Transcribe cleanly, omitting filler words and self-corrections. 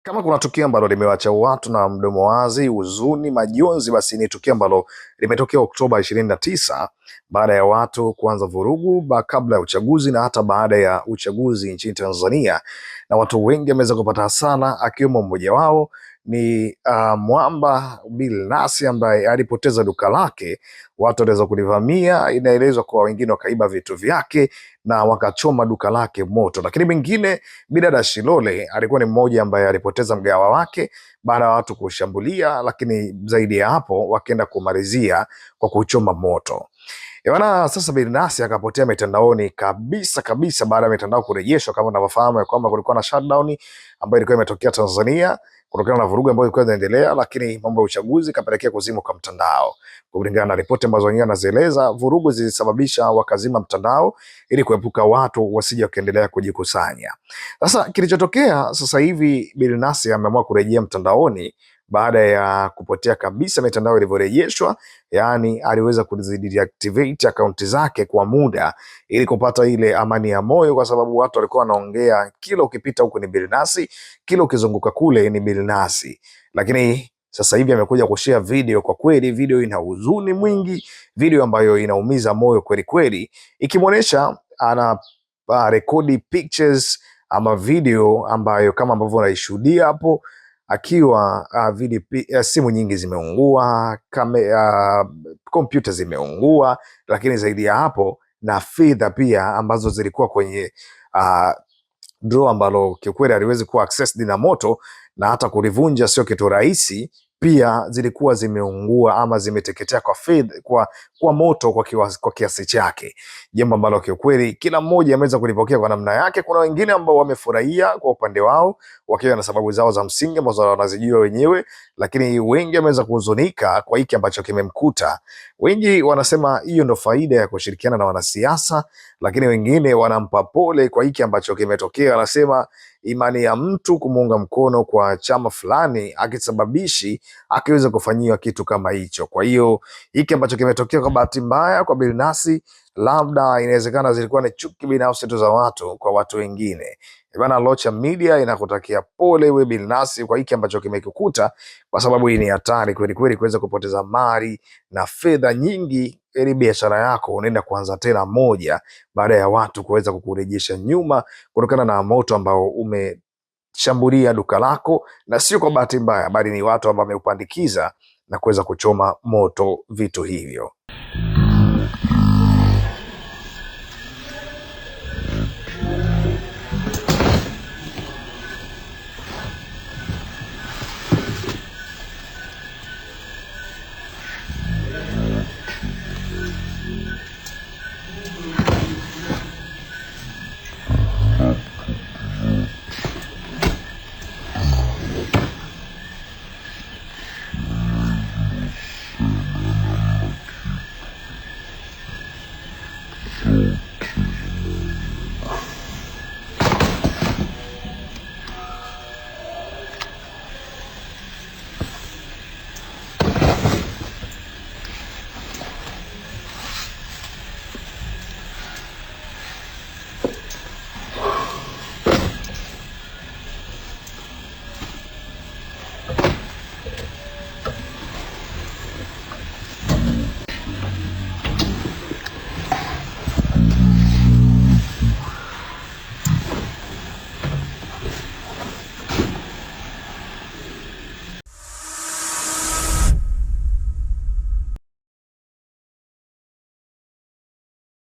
Kama kuna tukio ambalo limewacha watu na mdomo wazi, huzuni, majonzi, basi ni tukio ambalo limetokea Oktoba 29 baada ya watu kuanza vurugu kabla ya uchaguzi na hata baada ya uchaguzi nchini Tanzania, na watu wengi wameweza kupata hasara, akiwemo mmoja wao ni Mwamba Billnass ambaye alipoteza duka lake. Watu waliweza kulivamia, inaelezwa kwa wengine wakaiba vitu vyake na wakachoma duka lake moto. Lakini mwingine, Bidada Shilole, alikuwa ni mmoja ambaye alipoteza mgawa wake baada ya watu kushambulia, lakini zaidi ya hapo wakaenda kumalizia kwa kuchoma moto. Bwana, sasa Billnass akapotea mitandaoni kabisa kabisa baada ya mitandao kurejeshwa. Kama unavyofahamu kwamba kulikuwa na shutdown ambayo ilikuwa imetokea Tanzania kutokana na vurugu ambayo ilikuwa inaendelea, lakini mambo ya uchaguzi kapelekea kuzima kwa mtandao. Kulingana na ripoti ambazo wenyewe wanazieleza, vurugu zilisababisha wakazima mtandao ili kuepuka watu wasije wakaendelea kujikusanya. Sasa kilichotokea sasa hivi, Billnass ameamua kurejea mtandaoni baada ya kupotea kabisa mitandao ilivyorejeshwa. Yani aliweza kudeactivate akaunti zake kwa muda ili kupata ile amani ya moyo, kwa sababu watu walikuwa wanaongea kila ukipita huku ni Billnass, kila ukizunguka kule ni Billnass. Lakini sasa hivi amekuja kushare video. Kwa kweli video ina huzuni mwingi, video ambayo inaumiza moyo kweli kweli, ikimwonyesha ana rekodi pictures ama video ambayo kama ambavyo unaishuhudia hapo, akiwa simu nyingi zimeungua, kompyuta zimeungua, lakini zaidi ya hapo na fedha pia ambazo zilikuwa kwenye draw ambalo kiukweli aliwezi kuwa accessed na moto, na hata kulivunja sio kitu rahisi. Pia zilikuwa zimeungua ama zimeteketea kwa moto kwa kiasi chake, jambo ambalo kiukweli kila mmoja ameweza kulipokea kwa namna yake. Kuna wengine ambao wamefurahia kwa upande wao wakiwa na sababu zao za msingi ambazo wanazijua wenyewe, lakini wengi wameweza kuhuzunika kwa hiki ambacho kimemkuta. Wengi wanasema hiyo ndo faida ya kushirikiana na wanasiasa, lakini wengine wanampa pole kwa hiki ambacho kimetokea. Wanasema imani ya mtu kumuunga mkono kwa chama fulani akisababishi akiweza kufanyiwa kitu kama hicho. Kwa hiyo hiki ambacho kimetokea kwa bahati mbaya kwa Billnass, labda inawezekana zilikuwa ni chuki binafsi tu za watu kwa watu wengine. Bana, Locha Media inakutakia pole we Billnass kwa hiki ambacho kimekukuta, kwa sababu hii ni hatari kweli kweli kuweza kupoteza mali na fedha nyingi, ili biashara yako unaenda kuanza tena moja baada ya watu kuweza kukurejesha nyuma kutokana na moto ambao umeshambulia duka lako, na sio kwa bahati mbaya, bali ni watu ambao wameupandikiza na kuweza kuchoma moto vitu hivyo.